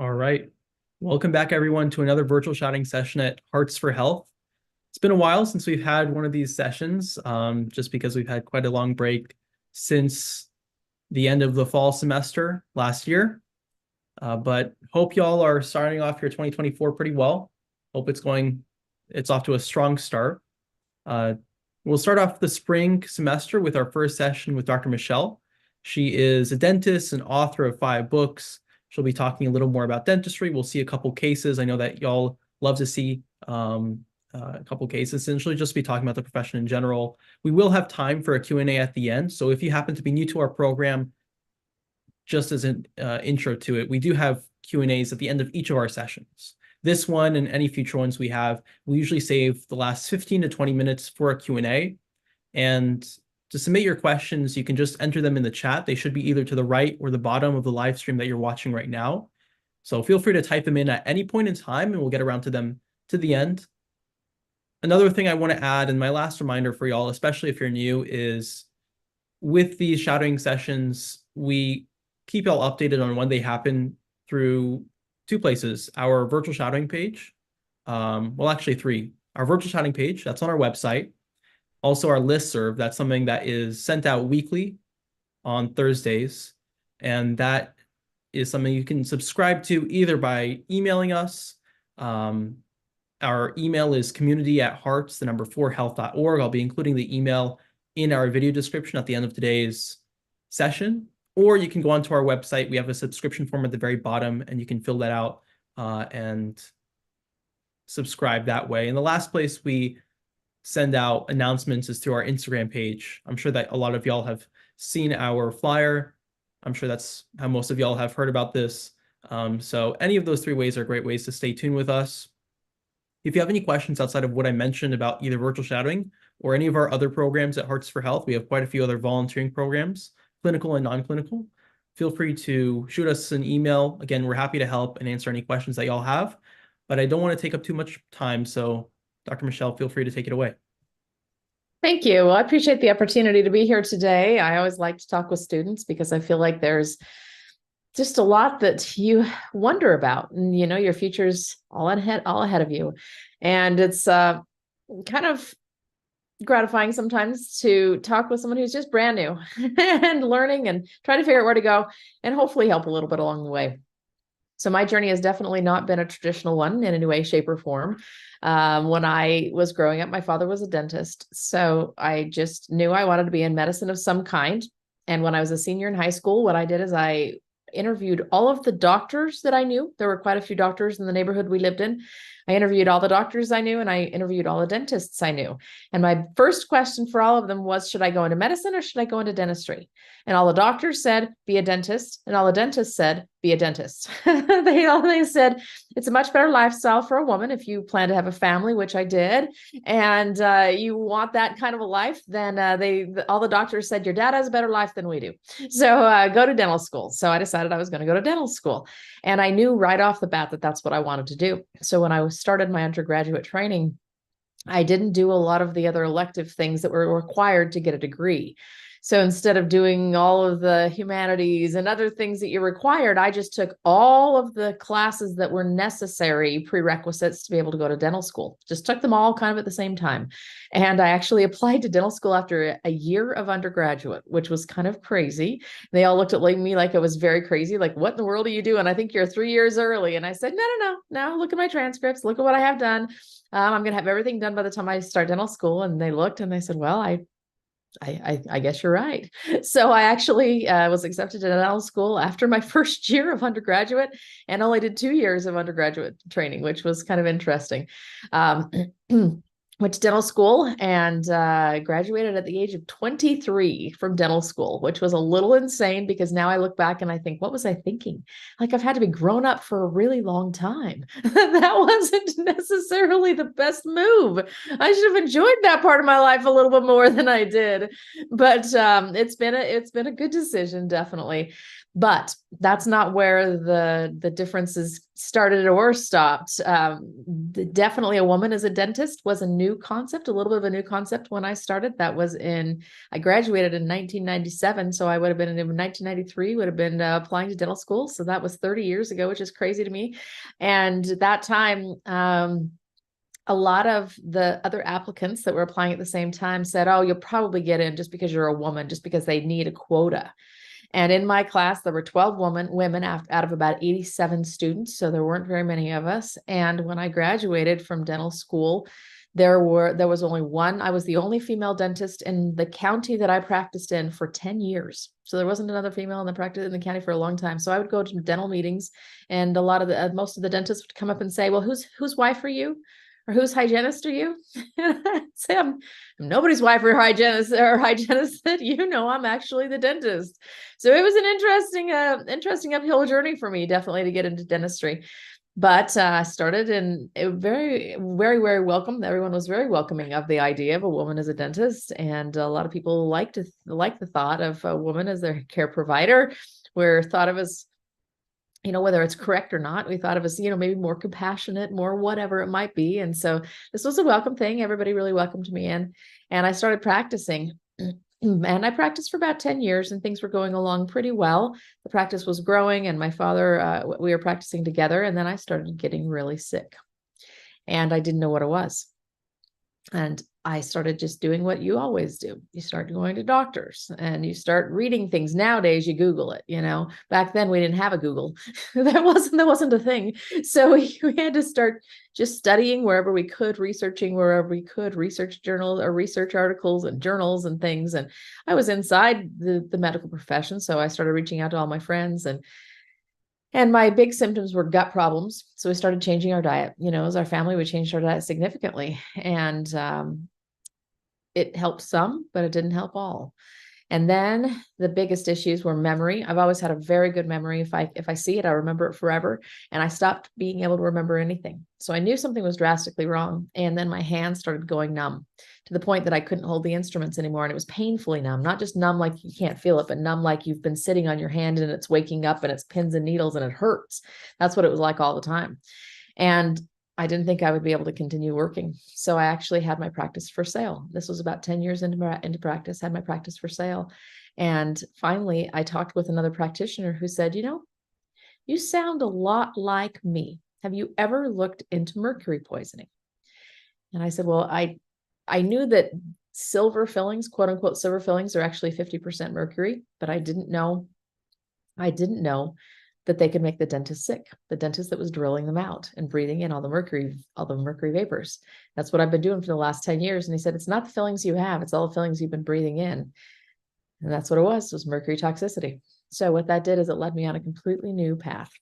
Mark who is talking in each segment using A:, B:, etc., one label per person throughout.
A: All right. Welcome back, everyone, to another virtual shouting session at Hearts for Health. It's been a while since we've had one of these sessions, just because we've had quite a long break since the end of the fall semester last year. But hope y'all are starting off your 2024 pretty well. Hope it's off to a strong start. Uh, we'll start off the spring semester with our first session with Dr. Michelle. She is a dentist and author of 5 books. She'll be talking a little more about dentistry. We'll see a couple cases. I know that y'all love to see a couple cases, and she'll just be talking about the profession in general. We will have time for a Q&A at the end. So if you happen to be new to our program, just as an intro to it, we do have Q&As at the end of each of our sessions. This one and any future ones we usually save the last 15 to 20 minutes for a Q&A. And to submit your questions, you can just enter them in the chat. They should be either to the right or the bottom of the live stream that you're watching right now. So feel free to type them in at any point in time, and we'll get around to them to the end. Another thing I want to add, and my last reminder for y'all, especially if you're new, is with these shadowing sessions, we keep y'all updated on when they happen through 2 places: our virtual shadowing page, well, actually 3. Our virtual shadowing page, that's on our website. Also our listserv, that's something that is sent out weekly on Thursdays. And that is something you can subscribe to either by emailing us. Our email is community@hearts4health.org. I'll be including the email in our video description at the end of today's session. Or you can go onto our website. We have a subscription form at the very bottom, and you can fill that out and subscribe that way. And the last place we send out announcements is through our Instagram page. I'm sure that a lot of y'all have seen our flyer. I'm sure that's how most of y'all have heard about this. So any of those 3 ways are great ways to stay tuned with us. If you have any questions outside of what I mentioned about either virtual shadowing or any of our other programs at Hearts for Health, we have quite a few other volunteering programs, clinical and non-clinical. Feel free to shoot us an email. Again, we're happy to help and answer any questions that y'all have, but I don't want to take up too much time. So Dr. Michelle, feel free to take it away.
B: Thank you. Well, I appreciate the opportunity to be here today. I always like to talk with students because I feel like there's just a lot that you wonder about, and your future's all ahead of you. And it's kind of gratifying sometimes to talk with someone who's just brand new and learning and trying to figure out where to go and hopefully help a little bit along the way. So my journey has definitely not been a traditional one in any way, shape, or form. When I was growing up, my father was a dentist. So I just knew I wanted to be in medicine of some kind. And when I was a senior in high school, what I did is I interviewed all of the doctors that I knew. There were quite a few doctors in the neighborhood we lived in. I interviewed all the doctors I knew, and I interviewed all the dentists I knew. And my first question for all of them was, should I go into medicine or should I go into dentistry? And all the doctors said, be a dentist. And all the dentists said, be a dentist. They said, it's a much better lifestyle for a woman if you plan to have a family, which I did. And you want that kind of a life, then all the doctors said, your dad has a better life than we do. So go to dental school. So I decided I was going to go to dental school. And I knew right off the bat that that's what I wanted to do. So when I started my undergraduate training, I didn't do a lot of the other elective things that were required to get a degree. So instead of doing all of the humanities and other things that you required, I just took all of the classes that were necessary prerequisites to be able to go to dental school. Just took them all kind of at the same time. And I actually applied to dental school after a year of undergraduate, which was kind of crazy. They all looked at me like it was very crazy. Like, what in the world are you doing? I think you're 3 years early. And I said, no, look at my transcripts. Look at what I have done. I'm going to have everything done by the time I start dental school. And they looked and they said, well, I guess you're right. So I actually was accepted to dental school after my first year of undergraduate and only did 2 years of undergraduate training, which was kind of interesting. Went to dental school and graduated at the age of 23 from dental school, which was a little insane because now I look back and I think, what was I thinking? Like, I've had to be grown up for a really long time. That wasn't necessarily the best move. I should have enjoyed that part of my life a little bit more than I did. But it's been a good decision, definitely. But that's not where the differences started or stopped. Definitely a woman as a dentist was a new concept, a little bit of a new concept when I started. I graduated in 1997. So I would have been in 1993, would have been applying to dental school. So that was 30 years ago, which is crazy to me. And at that time, a lot of the other applicants that were applying at the same time said, oh, you'll probably get in just because you're a woman, just because they need a quota. And in my class, there were 12 women out of about 87 students. So there weren't very many of us. And when I graduated from dental school, there was only one. I was the only female dentist in the county that I practiced in for 10 years. So there wasn't another female in the county for a long time. So I would go to dental meetings, and most of the dentists would come up and say, well, whose wife are you? Or whose hygienist are you? And I'd say, I'm nobody's wife or hygienist. Said, I'm actually the dentist. So it was an interesting uphill journey for me, definitely, to get into dentistry. But I started, and it very, very, very welcome. Everyone was very welcoming of the idea of a woman as a dentist, and a lot of people like the thought of a woman as their care provider. We're thought of as, whether it's correct or not, we thought of as, maybe more compassionate, more whatever it might be. And so this was a welcome thing. Everybody really welcomed me in, and I started practicing. And I practiced for about 10 years, and things were going along pretty well. The practice was growing, and my father, we were practicing together. And then I started getting really sick, and I didn't know what it was. And I started just doing what you always do. You start going to doctors, and you start reading things. Nowadays, you Google it, Back then we didn't have a Google. That wasn't a thing. So we had to start just studying wherever we could, researching wherever we could, research journals or research articles and journals and things. And I was inside the medical profession. So I started reaching out to all my friends, and my big symptoms were gut problems. So we started changing our diet. As our family, we changed our diet significantly. And it helped some, but it didn't help all. And then the biggest issues were memory. I've always had a very good memory. If I see it, I remember it forever. And I stopped being able to remember anything. So I knew something was drastically wrong. And then my hands started going numb to the point that I couldn't hold the instruments anymore. And it was painfully numb, not just numb like you can't feel it, but numb like you've been sitting on your hand and it's waking up and it's pins and needles and it hurts. That's what it was like all the time. And I didn't think I would be able to continue working. So I actually had my practice for sale. This was about 10 years into practice, had my practice for sale. And finally, I talked with another practitioner who said, you sound a lot like me. Have you ever looked into mercury poisoning? And I said, well, I knew that silver fillings, quote unquote, silver fillings are actually 50% mercury, but I didn't know that they could make the dentist sick, the dentist that was drilling them out and breathing in all the mercury vapors. That's what I've been doing for the last 10 years. And he said, it's not the fillings you have, it's all the fillings you've been breathing in. And that's what it was mercury toxicity. So what that did is it led me on a completely new path.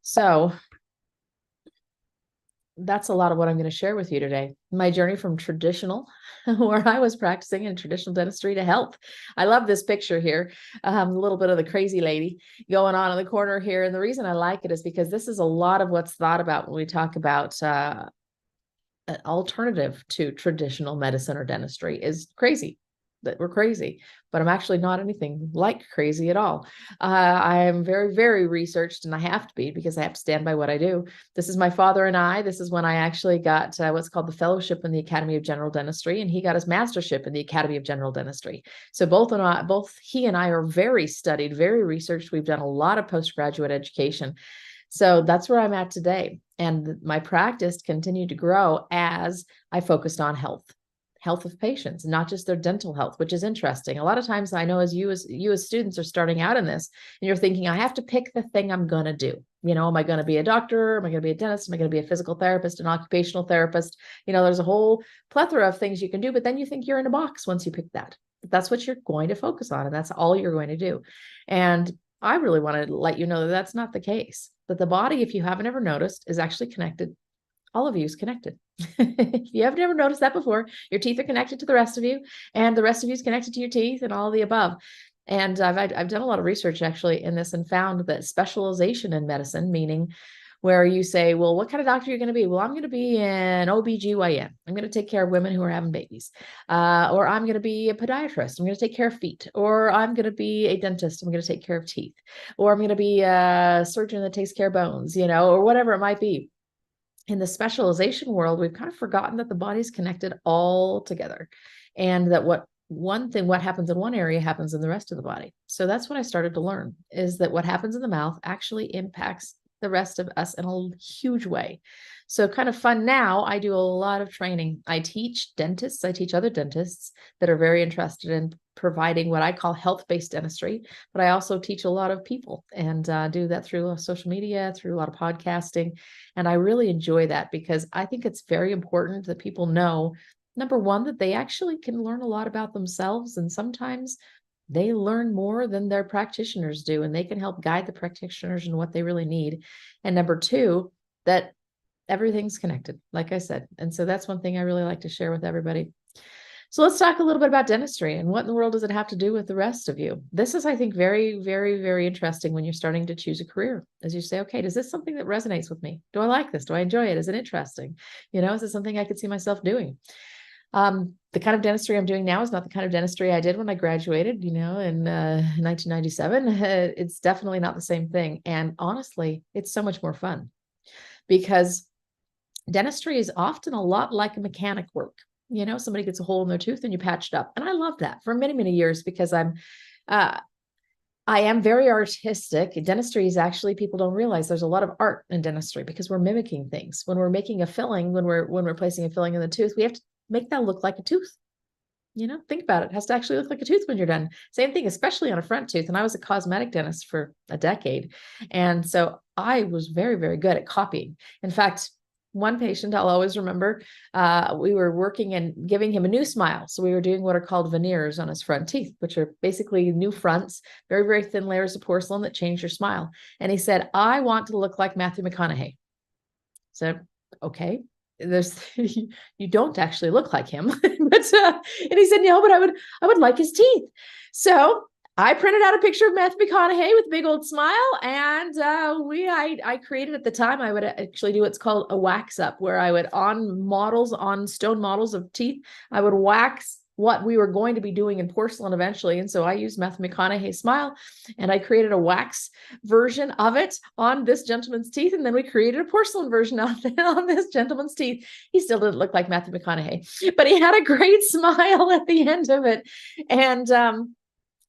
B: So that's a lot of what I'm going to share with you today. My journey from traditional, where I was practicing in traditional dentistry, to health. I love this picture here. A little bit of the crazy lady going on in the corner here. And the reason I like it is because this is a lot of what's thought about when we talk about an alternative to traditional medicine or dentistry is crazy. That we're crazy, but I'm actually not anything like crazy at all. I am very, very researched, and I have to be, because I have to stand by what I do. This is my father and I. This is when I actually got what's called the fellowship in the Academy of General Dentistry, and he got his mastership in the Academy of General Dentistry. So both he and I are very studied, very researched. We've done a lot of postgraduate education. So that's where I'm at today. And my practice continued to grow as I focused on health of patients, not just their dental health, which is interesting. A lot of times I know as you as students are starting out in this, and you're thinking, I have to pick the thing I'm going to do. Am I going to be a doctor? Am I going to be a dentist? Am I going to be a physical therapist, an occupational therapist? There's a whole plethora of things you can do, but then you think you're in a box once you pick that. But that's what you're going to focus on, and that's all you're going to do. And I really want to let you know that that's not the case. That the body, if you haven't ever noticed, is actually connected. All of you is connected. If you have never noticed that before, your teeth are connected to the rest of you, and the rest of you is connected to your teeth, and all of the above. And I've done a lot of research actually in this, and found that specialization in medicine, meaning where you say, well, what kind of doctor are you going to be? Well, I'm going to be an OBGYN. I'm going to take care of women who are having babies. Or I'm going to be a podiatrist. I'm going to take care of feet. Or I'm going to be a dentist. I'm going to take care of teeth. Or I'm going to be a surgeon that takes care of bones, or whatever it might be. In the specialization world, we've kind of forgotten that the body's connected all together, and that what happens in one area happens in the rest of the body. So that's what I started to learn, is that what happens in the mouth actually impacts the rest of us in a huge way. So kind of fun now, I do a lot of training. I teach dentists, I teach other dentists that are very interested in providing what I call health-based dentistry, but I also teach a lot of people, and do that through social media, through a lot of podcasting. And I really enjoy that, because I think it's very important that people know, number one, that they actually can learn a lot about themselves. And sometimes they learn more than their practitioners do, and they can help guide the practitioners in what they really need. And number two, that everything's connected, like I said. And so that's one thing I really like to share with everybody. So let's talk a little bit about dentistry, and what in the world does it have to do with the rest of you? This is, I think, very, very, very interesting when you're starting to choose a career, as you say, okay, is this something that resonates with me? Do I like this? Do I enjoy it? Is it interesting? Is it something I could see myself doing? The kind of dentistry I'm doing now is not the kind of dentistry I did when I graduated, in 1997. It's definitely not the same thing. And honestly, it's so much more fun, because dentistry is often a lot like a mechanic work. Somebody gets a hole in their tooth and you patch it up. And I love that for many, many years, because I am very artistic. Dentistry is actually, people don't realize there's a lot of art in dentistry, because we're mimicking things. When we're making a filling, when we're placing a filling in the tooth, we have to make that look like a tooth. Think about it. It has to actually look like a tooth when you're done. Same thing, especially on a front tooth. And I was a cosmetic dentist for a decade. And so I was very, very good at copying. In fact, one patient I'll always remember, we were working and giving him a new smile. So we were doing what are called veneers on his front teeth, which are basically new fronts, very, very thin layers of porcelain that change your smile. And he said, I want to look like Matthew McConaughey. So, okay. You don't actually look like him, but and he said, no, but I would like his teeth. So I printed out a picture of Matthew McConaughey with a big old smile, and I created, at the time, I would actually do what's called a wax up, where I would, on stone models of teeth, I would wax what we were going to be doing in porcelain eventually. And so I used Matthew McConaughey's smile, and I created a wax version of it on this gentleman's teeth. And then we created a porcelain version on this gentleman's teeth. He still didn't look like Matthew McConaughey, but he had a great smile at the end of it. And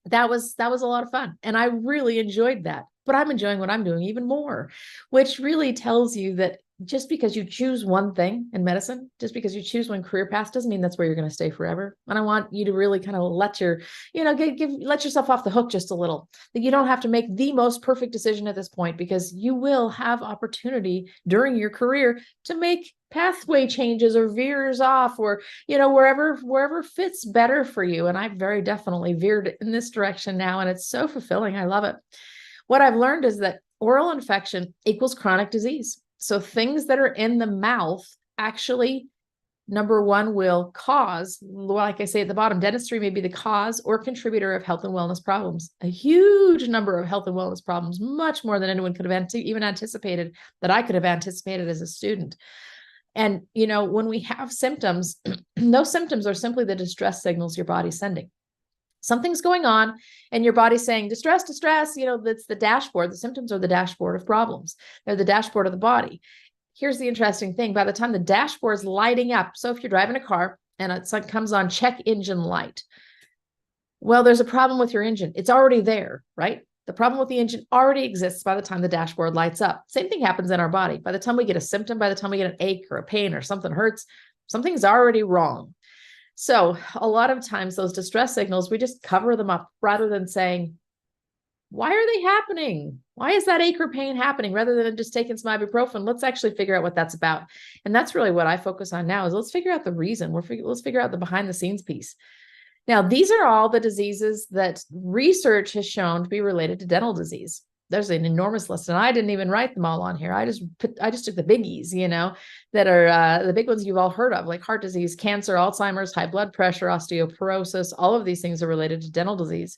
B: that was a lot of fun. And I really enjoyed that. But I'm enjoying what I'm doing even more, which really tells you that just because you choose one thing in medicine, just because you choose one career path, doesn't mean that's where you're going to stay forever. And I want you to really kind of let let yourself off the hook just a little. That you don't have to make the most perfect decision at this point, because you will have opportunity during your career to make pathway changes or veers off, or wherever fits better for you. And I've very definitely veered in this direction now, and it's so fulfilling. I love it. What I've learned is that oral infection equals chronic disease. So things that are in the mouth actually, number one, will cause, like I say at the bottom, dentistry may be the cause or contributor of health and wellness problems. A huge number of health and wellness problems, much more than anyone could have even anticipated, that I could have anticipated as a student. And, when we have symptoms, those symptoms are simply the distress signals your body's sending. Something's going on and your body's saying, distress, distress. That's the dashboard. The symptoms are the dashboard of problems. They're the dashboard of the body. Here's the interesting thing. By the time the dashboard is lighting up, so if you're driving a car and it comes on check engine light, well, there's a problem with your engine. It's already there, right? The problem with the engine already exists by the time the dashboard lights up. Same thing happens in our body. By the time we get a symptom, by the time we get an ache or a pain or something hurts, something's already wrong. So a lot of times those distress signals, we just cover them up rather than saying, why are they happening? Why is that ache or pain happening? Rather than just taking some ibuprofen, let's actually figure out what that's about. And that's really what I focus on now, is let's figure out the reason. Let's figure out the behind the scenes piece. Now, these are all the diseases that research has shown to be related to dental disease. There's an enormous list, and I didn't even write them all on here. I just took the biggies, that are the big ones you've all heard of, like heart disease, cancer, Alzheimer's, high blood pressure, osteoporosis. All of these things are related to dental disease.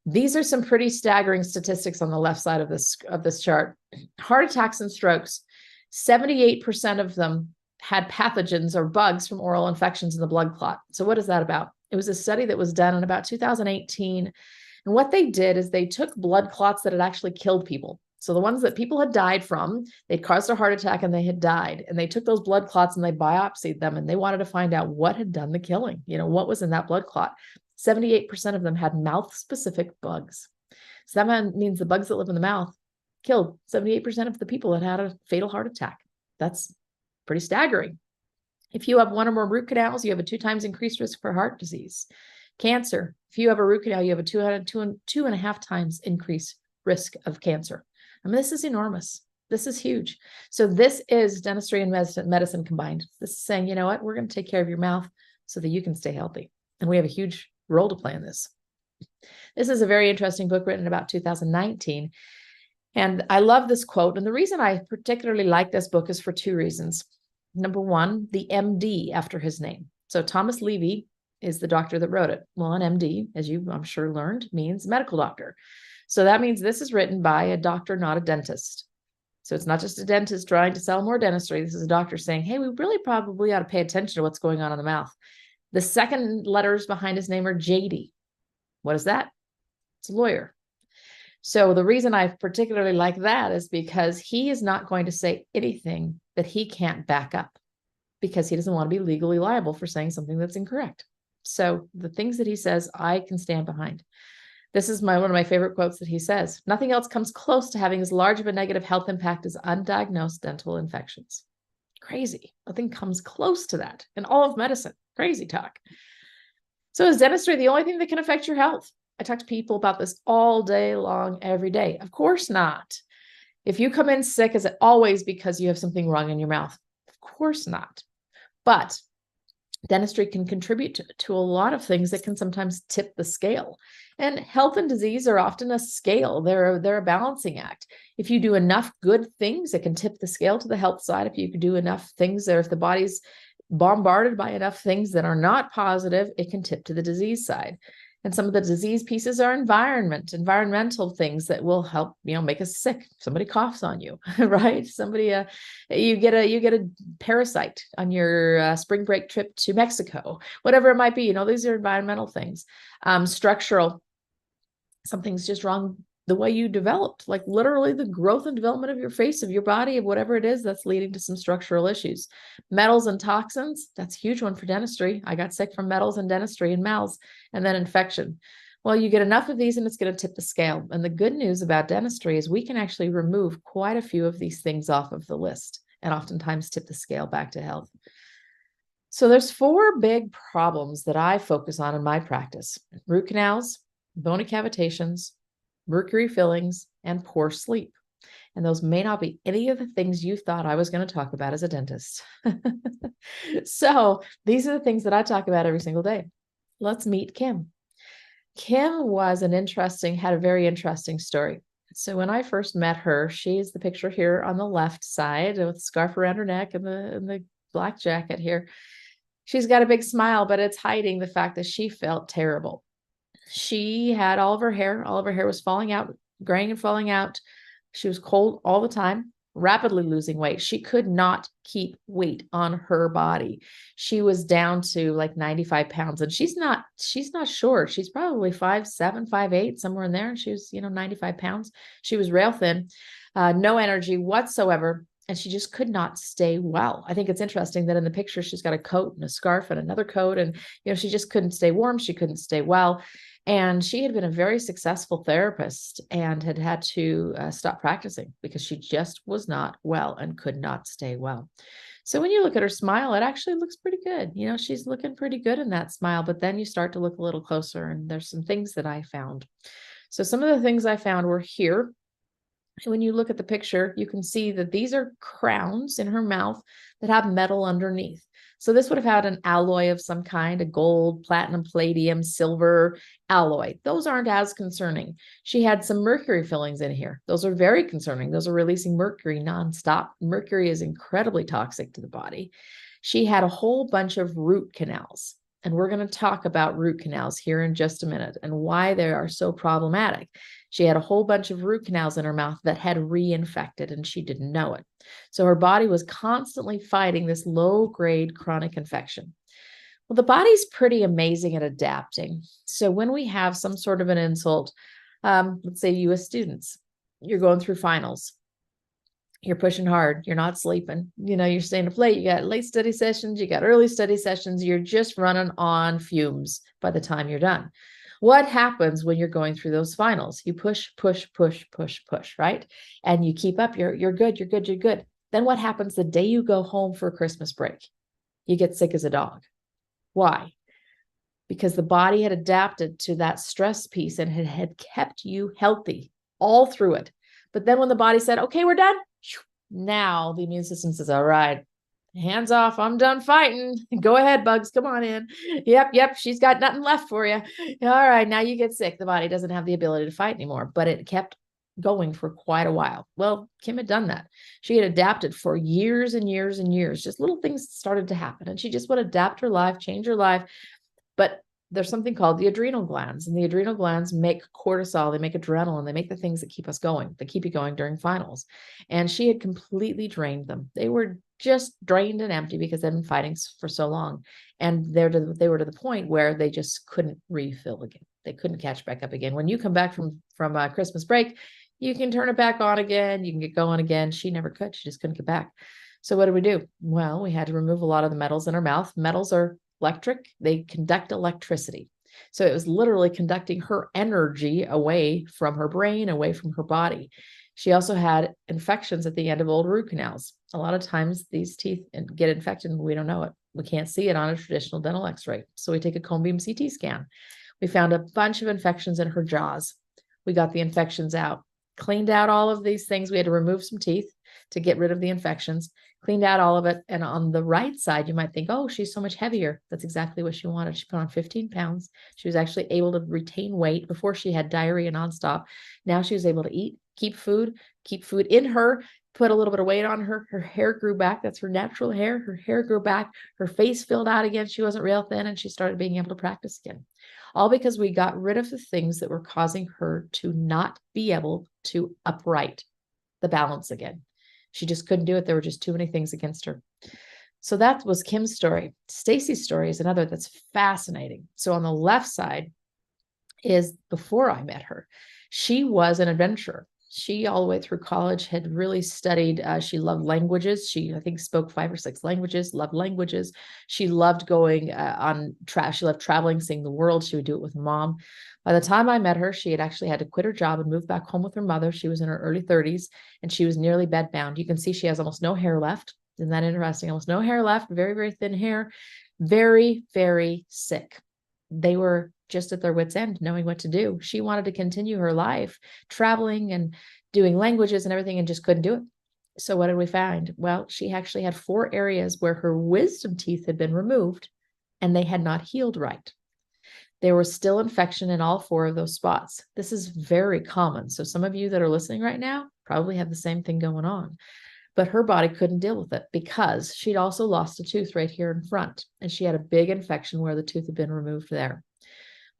B: These are some pretty staggering statistics on the left side of this chart. Heart attacks and strokes 78% of them had pathogens or bugs from oral infections in the blood clot. So what is that about? It was a study that was done in about 2018. And what they did is they took blood clots that had actually killed people. So the ones that people had died from, they'd caused a heart attack and they had died. And they took those blood clots and they biopsied them, and they wanted to find out what had done the killing. What was in that blood clot? 78% of them had mouth-specific bugs. So that means the bugs that live in the mouth killed 78% of the people that had a fatal heart attack. That's pretty staggering. If you have one or more root canals, you have a 2 times increased risk for heart disease. Cancer, if you have a root canal, you have a 2.5 times increased risk of cancer. I mean, this is enormous. This is huge. So this is dentistry and medicine combined. This is saying, you know what, we're going to take care of your mouth so that you can stay healthy. And we have a huge role to play in this. This is a very interesting book written about 2019. And I love this quote. And the reason I particularly like this book is for 2 reasons. Number one, the MD after his name. So Thomas Levy is the doctor that wrote it. Well, an MD, as you, I'm sure, learned, means medical doctor. So that means this is written by a doctor, not a dentist. So it's not just a dentist trying to sell more dentistry. This is a doctor saying, hey, we really probably ought to pay attention to what's going on in the mouth. The second letters behind his name are JD. What is that? It's a lawyer. So the reason I particularly like that is because he is not going to say anything that he can't back up, because he doesn't want to be legally liable for saying something that's incorrect. So the things that he says, I can stand behind. This is one of my favorite quotes that he says. Nothing else comes close to having as large of a negative health impact as undiagnosed dental infections. Crazy. Nothing comes close to that in all of medicine. Crazy talk. So is dentistry the only thing that can affect your health? I talk to people about this all day long, every day. Of course not. If you come in sick, is it always because you have something wrong in your mouth? Of course not. But dentistry can contribute to a lot of things that can sometimes tip the scale. And health and disease are often a scale. They're a balancing act. If you do enough good things, it can tip the scale to the health side. If you could do enough things, or if the body's bombarded by enough things that are not positive, it can tip to the disease side. And some of the disease pieces are environmental things that will help, make us sick. Somebody coughs on you, right? You get a parasite on your spring break trip to Mexico, whatever it might be. These are environmental things. Structural, something's just wrong the way you developed, like literally the growth and development of your face, of your body, of whatever it is that's leading to some structural issues. Metals and toxins, that's a huge one for dentistry. I got sick from metals and dentistry and mouths, and then infection. Well, you get enough of these and it's going to tip the scale. And the good news about dentistry is we can actually remove quite a few of these things off of the list and oftentimes tip the scale back to health. So there's 4 big problems that I focus on in my practice: root canals, bony cavitations, mercury fillings, and poor sleep. And those may not be any of the things you thought I was going to talk about as a dentist. So these are the things that I talk about every single day. Let's meet Kim. Kim had a very interesting story. So when I first met her, she's the picture here on the left side with a scarf around her neck and the black jacket here. She's got a big smile, but it's hiding the fact that she felt terrible. She had all of her hair was falling out, graying and falling out. She was cold all the time, rapidly losing weight. She could not keep weight on her body. She was down to like 95 pounds, and she's not short. She's probably 5'7", 5'8", somewhere in there. And she was, 95 pounds. She was rail thin, no energy whatsoever. And she just could not stay well. I think it's interesting that in the picture, she's got a coat and a scarf and another coat. And, she just couldn't stay warm. She couldn't stay well. And she had been a very successful therapist and had to stop practicing because she just was not well and could not stay well. So when you look at her smile, it actually looks pretty good. She's looking pretty good in that smile, but then you start to look a little closer and there's some things that I found. So some of the things I found were here. When you look at the picture, you can see that these are crowns in her mouth that have metal underneath. So this would have had an alloy of some kind, a gold, platinum, palladium, silver alloy. Those aren't as concerning. She had some mercury fillings in here. Those are very concerning. Those are releasing mercury nonstop. Mercury is incredibly toxic to the body. She had a whole bunch of root canals. And we're going to talk about root canals here in just a minute and why they are so problematic. She had a whole bunch of root canals in her mouth that had reinfected and she didn't know it. So her body was constantly fighting this low-grade chronic infection. Well, the body's pretty amazing at adapting. So when we have some sort of an insult, let's say you as students, you're going through finals, you're pushing hard, you're not sleeping, you're staying up late, you got late study sessions, you got early study sessions, you're just running on fumes by the time you're done. What happens when you're going through those finals? You push, push, push, push, push, right? And you keep up, you're good, you're good, you're good. Then what happens the day you go home for Christmas break? You get sick as a dog. Why? Because the body had adapted to that stress piece and it had kept you healthy all through it. But then when the body said, okay, we're done, now the immune system says, all right, hands off, I'm done fighting. Go ahead, bugs, come on in. Yep, she's got nothing left for you. All right, now you get sick. The body doesn't have the ability to fight anymore, but it kept going for quite a while. Well, Kim had done that. She had adapted for years and years and years. Just little things started to happen, and she just would adapt her life, change her life. But there's something called the adrenal glands, and the adrenal glands make cortisol, they make adrenaline, they make the things that keep us going, that keep you going during finals. And she had completely drained them. They were just drained and empty because they'd been fighting for so long. And they were to the point where they just couldn't refill again. They couldn't catch back up again. When you come back from Christmas break, you can turn it back on again. You can get going again. She never could. She just couldn't get back. So what did we do? Well, we had to remove a lot of the metals in her mouth. Metals are electric. They conduct electricity. So it was literally conducting her energy away from her brain, away from her body. She also had infections at the end of old root canals. A lot of times these teeth get infected and we don't know it. We can't see it on a traditional dental x-ray. So we take a cone beam CT scan. We found a bunch of infections in her jaws. We got the infections out, cleaned out all of these things. We had to remove some teeth to get rid of the infections, cleaned out all of it. And on the right side, you might think, oh, she's so much heavier. That's exactly what she wanted. She put on 15 pounds. She was actually able to retain weight. Before she had diarrhea nonstop. Now she was able to eat, keep food in her, put a little bit of weight on her. Her hair grew back. That's her natural hair. Her hair grew back. Her face filled out again. She wasn't real thin, and she started being able to practice again. All because we got rid of the things that were causing her to not be able to upright the balance again. She just couldn't do it. There were just too many things against her. So that was Kim's story. Stacy's story is another that's fascinating. So on the left side is before I met her. She was an adventurer. She, all the way through college, had really studied. She loved languages. She, I think, spoke 5 or 6 languages, loved languages. She loved going she loved traveling, seeing the world. She would do it with mom. By the time I met her, she had actually had to quit her job and move back home with her mother. She was in her early 30s and she was nearly bedbound. You can see she has almost no hair left. Isn't that interesting? Almost no hair left, very, very thin hair, very, very sick. They were just at their wits' end, knowing what to do. She wanted to continue her life, traveling and doing languages and everything, and just couldn't do it. So what did we find? Well, she actually had 4 areas where her wisdom teeth had been removed and they had not healed right. There was still infection in all 4 of those spots. This is very common. So some of you that are listening right now probably have the same thing going on. But her body couldn't deal with it because she'd also lost a tooth right here in front. And she had a big infection where the tooth had been removed there.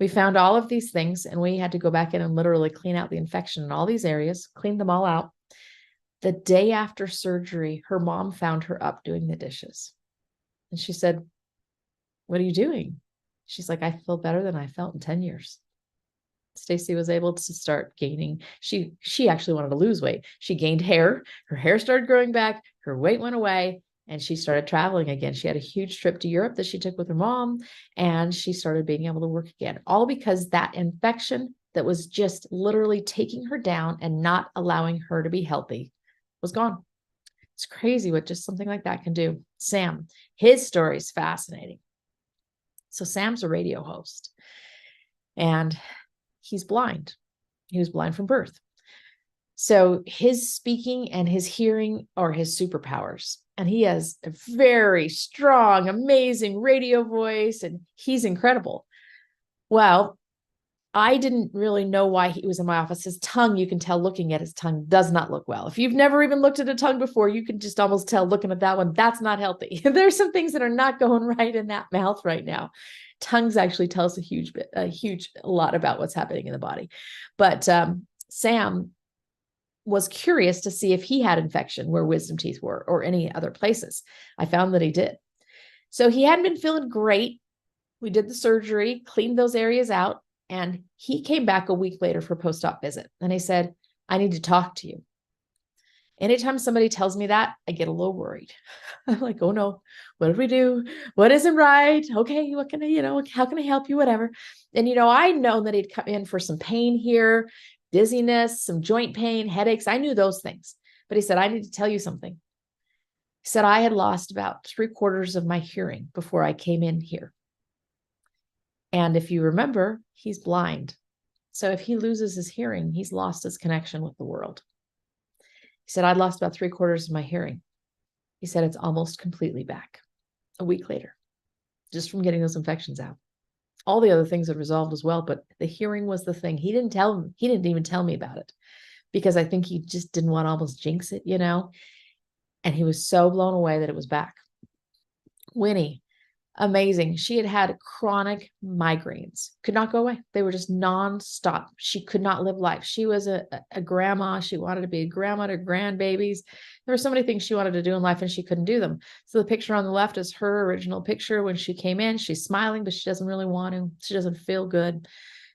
B: We found all of these things and we had to go back in and literally clean out the infection in all these areas, clean them all out. The day after surgery, her mom found her up doing the dishes. And she said, "What are you doing?" She's like, "I feel better than I felt in 10 years. Stacy was able to start gaining. She actually wanted to lose weight. She gained hair. Her hair started growing back. Her weight went away. And she started traveling again. She had a huge trip to Europe that she took with her mom. And she started being able to work again. All because that infection that was just literally taking her down and not allowing her to be healthy was gone. It's crazy what just something like that can do. Sam, his story is fascinating. So Sam's a radio host. And he's blind. He was blind from birth. So his speaking and his hearing are his superpowers. And he has a very strong, amazing radio voice, and he's incredible. Well, I didn't really know why he was in my office. His tongue, you can tell looking at his tongue, does not look well. If you've never even looked at a tongue before, you can just almost tell looking at that one, that's not healthy. There's some things that are not going right in that mouth right now. Tongues actually tell us a lot about what's happening in the body. But Sam was curious to see if he had infection where wisdom teeth were or any other places. I found that he did. So he hadn't been feeling great. We did the surgery, cleaned those areas out, and he came back a week later for a post-op visit. And he said, I need to talk to you. Anytime somebody tells me that, I get a little worried. I'm like, oh no, what did we do? What isn't right? Okay, what can I, how can I help you? Whatever. And, I know that he'd come in for some pain here, dizziness, some joint pain, headaches. I knew those things. But he said, I need to tell you something. He said, I had lost about 3/4 of my hearing before I came in here. And if you remember, he's blind. So if he loses his hearing, he's lost his connection with the world. He said, I'd lost about 3/4 of my hearing. He said, it's almost completely back a week later, just from getting those infections out. All the other things had resolved as well, but the hearing was the thing. He didn't even tell me about it because I think he just didn't want to almost jinx it, and he was so blown away that it was back. Winnie, amazing. She had had chronic migraines, could not go away. They were just nonstop. She could not live life. She was a grandma. She wanted to be a grandma to grandbabies. There were so many things she wanted to do in life and she couldn't do them. So the picture on the left is her original picture when she came in. She's smiling, but she doesn't really want to. She doesn't feel good.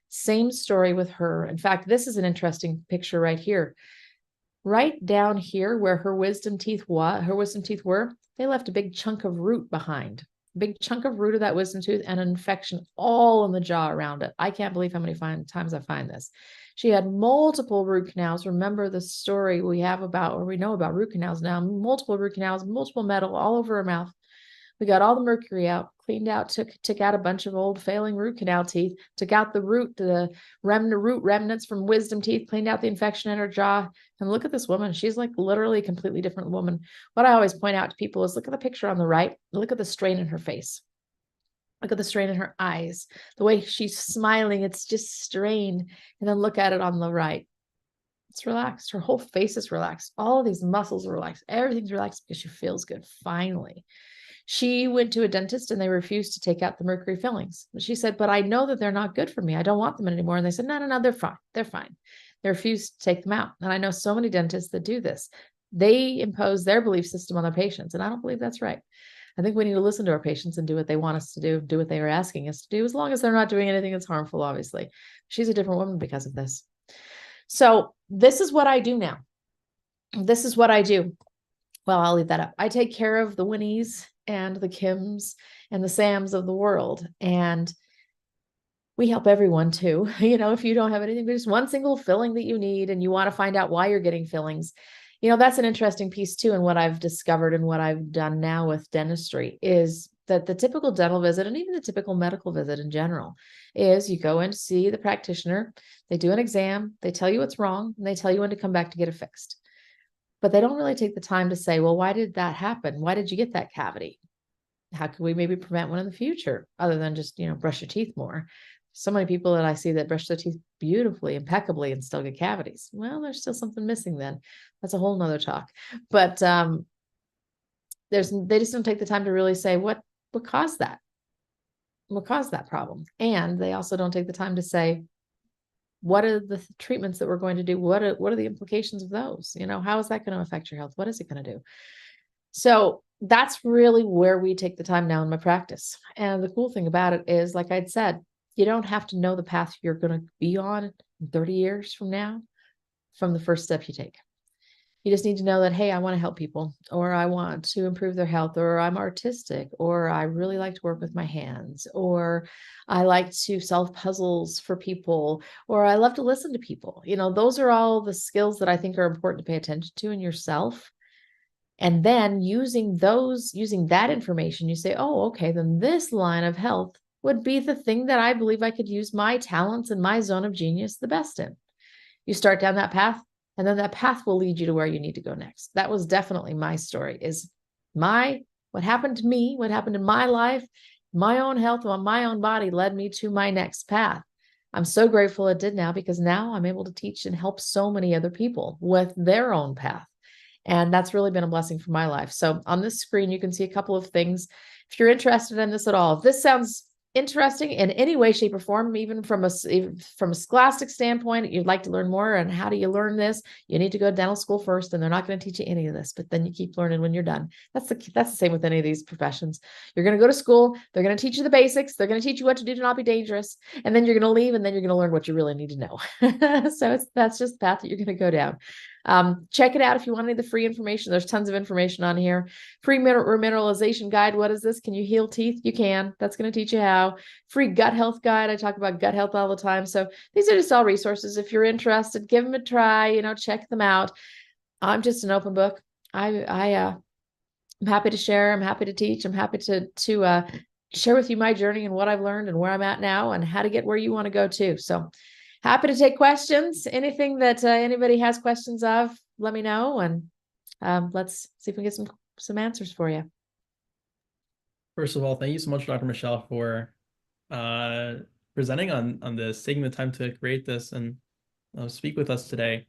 B: Same story with her. In fact, this is an interesting picture right here. Right down here where her wisdom teeth were, they left a big chunk of root behind. Big chunk of root of that wisdom tooth and an infection all in the jaw around it. I can't believe how many times I find this. She had multiple root canals. Remember the story we know about root canals now, multiple root canals, multiple metal all over her mouth. We got all the mercury out, cleaned out, took out a bunch of old failing root canal teeth, took out the root remnants from wisdom teeth, cleaned out the infection in her jaw. And look at this woman. She's like literally a completely different woman. What I always point out to people is look at the picture on the right. Look at the strain in her face. Look at the strain in her eyes. The way she's smiling, it's just strained. And then look at it on the right. It's relaxed. Her whole face is relaxed. All of these muscles are relaxed. Everything's relaxed because she feels good. Finally. She went to a dentist and they refused to take out the mercury fillings. She said, but I know that they're not good for me. I don't want them anymore. And they said, no, they're fine. They're fine. They refused to take them out. And I know so many dentists that do this. They impose their belief system on their patients. And I don't believe that's right. I think we need to listen to our patients and do what they want us to do what they are asking us to do, as long as they're not doing anything that's harmful, obviously. She's a different woman because of this. So this is what I do now. This is what I do. Well, I'll leave that up. I take care of the Winnies and the Kims and the Sams of the world. And we help everyone too. If you don't have anything, but just one single filling that you need and you want to find out why you're getting fillings, that's an interesting piece too. And what I've discovered and what I've done now with dentistry is that the typical dental visit and even the typical medical visit in general is you go in to see the practitioner, they do an exam, they tell you what's wrong, and they tell you when to come back to get it fixed. But they don't really take the time to say, well, why did that happen? Why did you get that cavity? How can we maybe prevent one in the future other than just, brush your teeth more? So many people that I see that brush their teeth beautifully, impeccably, and still get cavities. Well, there's still something missing then. That's a whole nother talk. But they just don't take the time to really say what caused that? What caused that problem? And they also don't take the time to say, what are the treatments that we're going to do? What are the implications of those? How is that going to affect your health? What is it going to do? So that's really where we take the time now in my practice. And the cool thing about it is, like I'd said, you don't have to know the path you're going to be on 30 years from now from the first step you take. You just need to know that, hey, I want to help people, or I want to improve their health, or I'm artistic, or I really like to work with my hands, or I like to solve puzzles for people, or I love to listen to people. Those are all the skills that I think are important to pay attention to in yourself. And then using that information, you say, oh, okay, then this line of health would be the thing that I believe I could use my talents and my zone of genius the best in. You start down that path, and then that path will lead you to where you need to go next. That was definitely my story, what happened to me, what happened in my life, my own health on my own body led me to my next path. I'm so grateful it did now, because now I'm able to teach and help so many other people with their own path. And that's really been a blessing for my life. So on this screen, you can see a couple of things. If you're interested in this at all, if this sounds interesting in any way, shape, or form, even from a scholastic standpoint, you'd like to learn more. And how do you learn this? You need to go to dental school first, and they're not going to teach you any of this, but then you keep learning when you're done. That's the same with any of these professions. You're going to go to school, they're going to teach you the basics, they're going to teach you what to do to not be dangerous, and then you're going to leave, and then you're going to learn what you really need to know. So that's just the path that you're going to go down. Check it out if you want any of the free information. There's tons of information on here. Free remineralization guide. What is this? Can you heal teeth? You can. That's going to teach you how. Free gut health guide. I talk about gut health all the time. So these are just all resources. If you're interested, give them a try, check them out. I'm just an open book. I'm happy to share. I'm happy to teach. I'm happy to share with you my journey and what I've learned and where I'm at now and how to get where you want to go too. So happy to take questions. Anything that anybody has questions of, let me know, and let's see if we can get some answers for you.
A: First of all, thank you so much, Dr. Michelle, for presenting on this, taking the time to create this and speak with us today.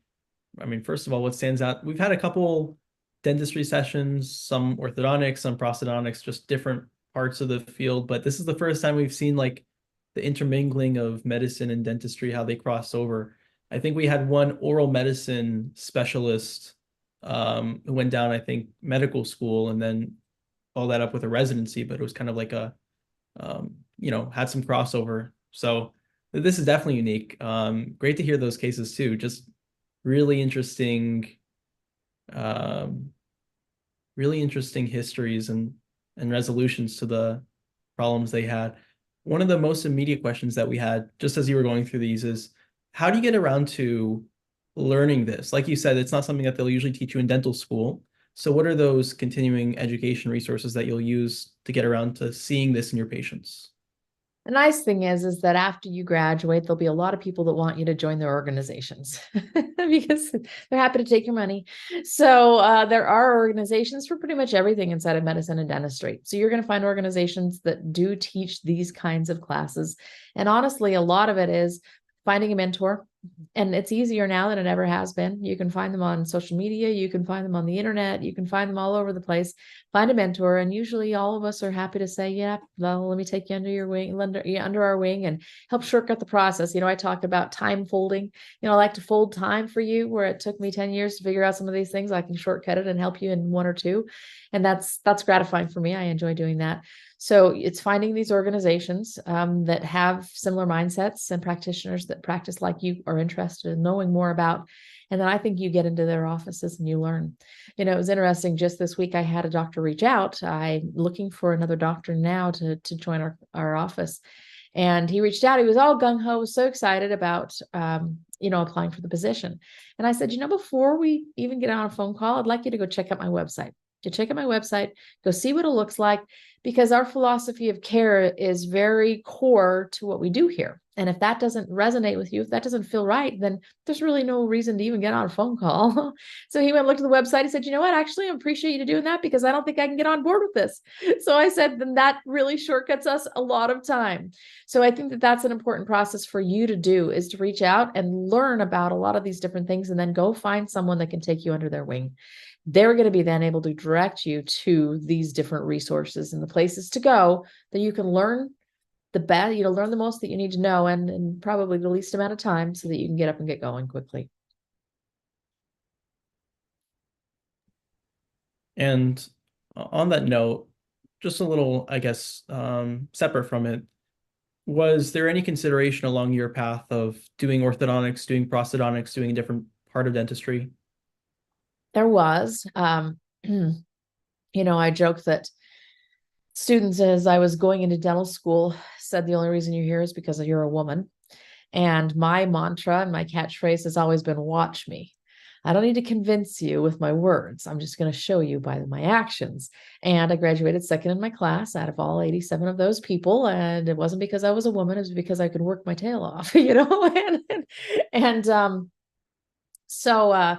A: I mean, first of all, what stands out, we've had a couple dentistry sessions, some orthodontics, some prosthodontics, just different parts of the field, but this is the first time we've seen like the intermingling of medicine and dentistry, how they cross over. I think we had one oral medicine specialist who went down, I think, medical school and then followed that up with a residency, but it was kind of like a, had some crossover. So this is definitely unique. Great to hear those cases too. Just really interesting histories and resolutions to the problems they had. One of the most immediate questions that we had, just as you were going through these, is how do you get around to learning this? Like you said, it's not something that they'll usually teach you in dental school. So what are those continuing education resources that you'll use to get around to seeing this in your patients?
B: The nice thing is that after you graduate, there'll be a lot of people that want you to join their organizations because they're happy to take your money. So there are organizations for pretty much everything inside of medicine and dentistry. So you're going to find organizations that do teach these kinds of classes. And honestly, a lot of it is finding a mentor. And it's easier now than it ever has been. You can find them on social media. You can find them on the internet. You can find them all over the place. Find a mentor. And usually all of us are happy to say, yeah, well, let me take you under your wing, under our wing and help shortcut the process. I talked about time folding. I like to fold time for you where it took me 10 years to figure out some of these things. I can shortcut it and help you in 1 or 2. And that's gratifying for me. I enjoy doing that. So it's finding these organizations that have similar mindsets and practitioners that practice like you are interested in knowing more about. And then I think you get into their offices and you learn. It was interesting. Just this week, I had a doctor reach out. I'm looking for another doctor now to join our office. And he reached out. He was all gung-ho, was so excited about, applying for the position. And I said, before we even get on a phone call, I'd like you to go check out my website. Check out my website, go see what it looks like, because our philosophy of care is very core to what we do here. And if that doesn't resonate with you, if that doesn't feel right, then there's really no reason to even get on a phone call. So he went and looked at the website. He said, you know what? Actually, I appreciate you doing that because I don't think I can get on board with this. So I said, then that really shortcuts us a lot of time. So I think that that's an important process for you to do, is to reach out and learn about a lot of these different things and then go find someone that can take you under their wing. They're going to be then able to direct you to these different resources and the places to go that you can learn the best, learn the most that you need to know and probably the least amount of time so that you can get up and get going quickly.
A: And on that note, just a little, I guess, separate from it, was there any consideration along your path of doing orthodontics, doing prosthodontics, doing a different part of dentistry?
B: There was, I joke that students, as I was going into dental school, said the only reason you're here is because you're a woman. And my mantra and my catchphrase has always been, watch me. I don't need to convince you with my words. I'm just going to show you by my actions. And I graduated second in my class out of all 87 of those people. And it wasn't because I was a woman. It was because I could work my tail off, So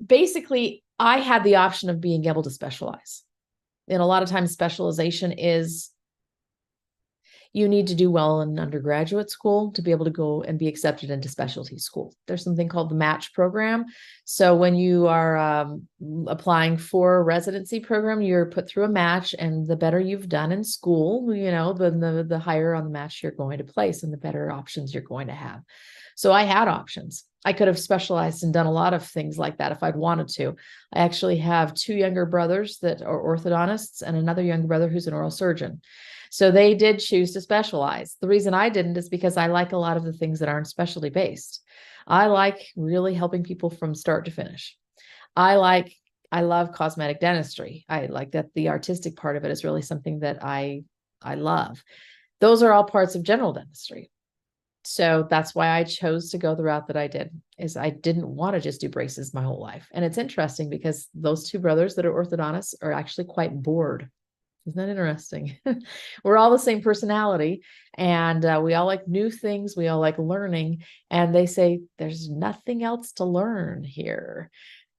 B: basically, I had the option of being able to specialize. And a lot of times specialization is, You need to do well in undergraduate school to be able to go and be accepted into specialty school. There's something called the match program. So when you are applying for a residency program, you're put through a match, and the better you've done in school, you know, the higher on the match you're going to place and the better options you're going to have. So I had options. I could have specialized and done a lot of things like that if I'd wanted to. I actually have two younger brothers that are orthodontists and another younger brother who's an oral surgeon. So they did choose to specialize. The reason I didn't is because I like a lot of the things that aren't specialty based. I like really helping people from start to finish. I love cosmetic dentistry. I like that the artistic part of it is really something that I love. Those are all parts of general dentistry. So that's why I chose to go the route that I did, is I didn't want to just do braces my whole life. And it's interesting because those two brothers that are orthodontists are actually quite bored. Isn't that interesting? We're all the same personality, and we all like new things. We all like learning, and they say there's nothing else to learn here.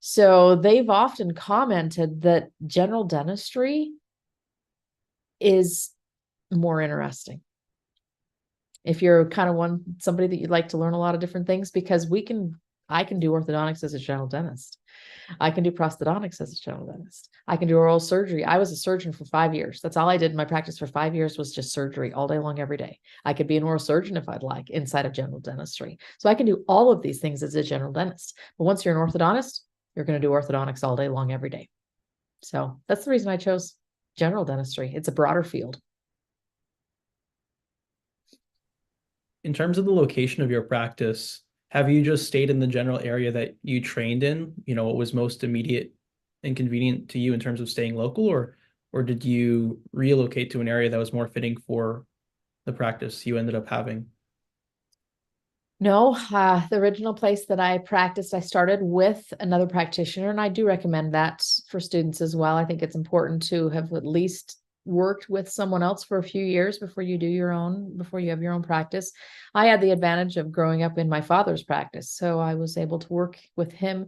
B: So they've often commented that general dentistry is more interesting if you're kind of somebody that you'd like to learn a lot of different things, because I can do orthodontics as a general dentist. I can do prosthodontics as a general dentist. I can do oral surgery. I was a surgeon for 5 years. That's all I did in my practice for 5 years, was just surgery all day long, every day. I could be an oral surgeon if I'd like inside of general dentistry. So I can do all of these things as a general dentist. But once you're an orthodontist, you're going to do orthodontics all day long, every day. So that's the reason I chose general dentistry. It's a broader field.
A: In terms of the location of your practice, have you just stayed in the general area that you trained in? You know, what was most immediate and convenient to you in terms of staying local, or did you relocate to an area that was more fitting for the practice you ended up having?
B: No, the original place that I practiced, I started with another practitioner, and I do recommend that for students as well. I think it's important to have at least worked with someone else for a few years before you have your own practice. I had the advantage of growing up in my father's practice, so I was able to work with him,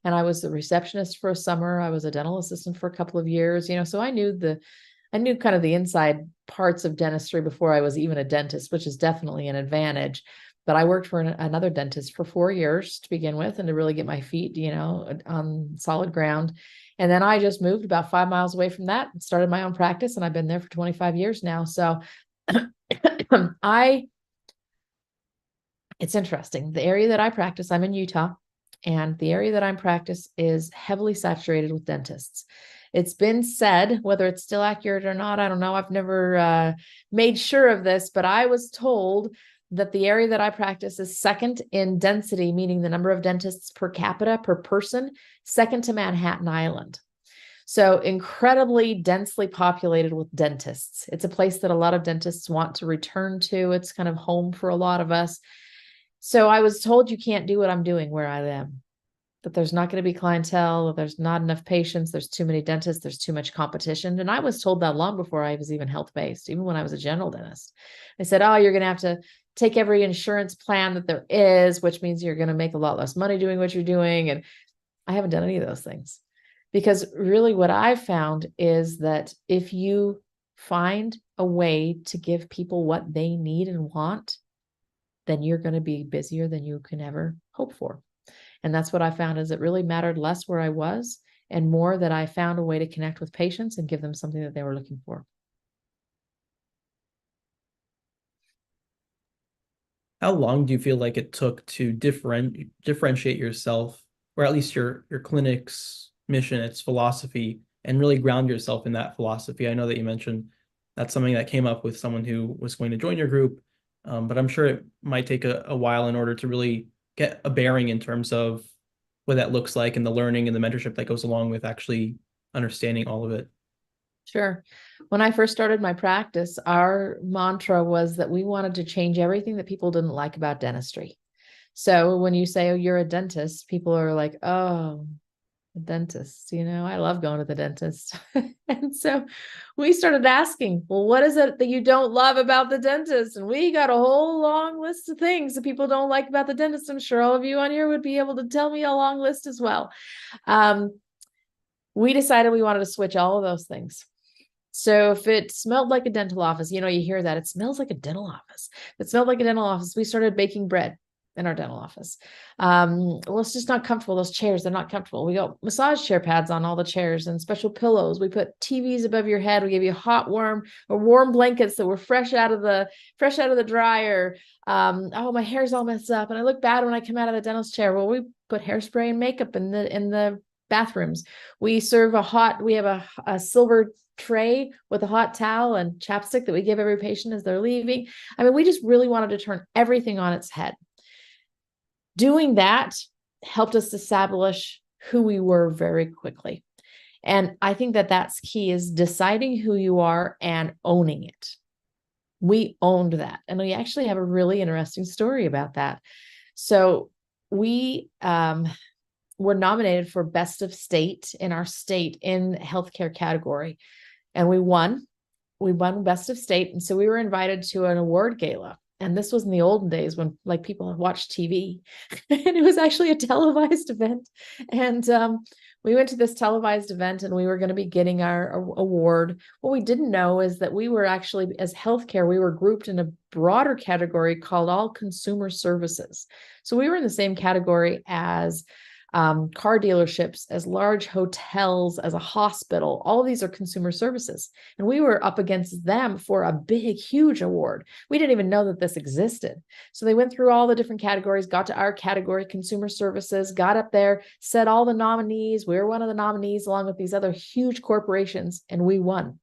B: and I was a receptionist for a summer. I was a dental assistant for a couple of years, so I knew kind of the inside parts of dentistry before I was even a dentist, which is definitely an advantage. But I worked for another dentist for 4 years to begin with, and to really get my feet, on solid ground. And then I just moved about 5 miles away from that and started my own practice, and I've been there for 25 years now. So it's interesting. The area that I practice, I'm in Utah, and the area that I practice is heavily saturated with dentists. It's been said, whether it's still accurate or not, I don't know. I've never made sure of this, but I was told that the area that I practice is second in density, meaning the number of dentists per capita per person, second to Manhattan Island. So incredibly densely populated with dentists. It's a place that a lot of dentists want to return to. It's kind of home for a lot of us. So I was told you can't do what I'm doing where I am, that there's not going to be clientele, there's not enough patients, there's too many dentists, there's too much competition. And I was told that long before I was even health-based, even when I was a general dentist. They said, oh, you're going to have to take every insurance plan that there is, which means you're going to make a lot less money doing what you're doing. And I haven't done any of those things, because really what I've found is that if you find a way to give people what they need and want, then you're going to be busier than you can ever hope for. And that's what I found, is it really mattered less where I was and more that I found a way to connect with patients and give them something that they were looking for.
A: How long do you feel like it took to differentiate yourself, or at least your clinic's mission, its philosophy, and really ground yourself in that philosophy? I know that you mentioned that's something that came up with someone who was going to join your group, but I'm sure it might take a while in order to really get a bearing in terms of what that looks like, and the learning and the mentorship that goes along with actually understanding all of it.
B: Sure. When I first started my practice, our mantra was that we wanted to change everything that people didn't like about dentistry. So when you say, oh, you're a dentist, people are like, oh, a dentist, I love going to the dentist. And so we started asking, well, what is it that you don't love about the dentist? And we got a whole long list of things that people don't like about the dentist. I'm sure all of you on here would be able to tell me a long list as well. We decided we wanted to switch all of those things. So if it smelled like a dental office, you hear that it smells like a dental office. If it smelled like a dental office, we started baking bread in our dental office. Well, it's just not comfortable. Those chairs, they're not comfortable. We got massage chair pads on all the chairs and special pillows. We put TVs above your head. We give you hot, warm or warm blankets that were fresh out of the dryer. Oh, my hair's all messed up and I look bad when I come out of the dentist chair. Well, we put hairspray and makeup in the bathrooms. We have a silver tray with a hot towel and chapstick that we give every patient as they're leaving. I mean, we just really wanted to turn everything on its head. Doing that helped us establish who we were very quickly. And I think that that's key, is deciding who you are and owning it. We owned that. And we actually have a really interesting story about that. So we were nominated for Best of State in our state in healthcare category. And we won. We won Best of State. And so we were invited to an award gala. And this was in the olden days when people watched TV. And it was actually a televised event. And we went to this televised event and we were going to be getting our award. What we didn't know is that we were actually, as healthcare, we were grouped in a broader category called all consumer services. So we were in the same category as car dealerships, as large hotels, as a hospital. All of these are consumer services. And we were up against them for a big, huge award. We didn't even know that this existed. So they went through all the different categories, got to our category, consumer services, got up there, said all the nominees. We were one of the nominees along with these other huge corporations, and we won.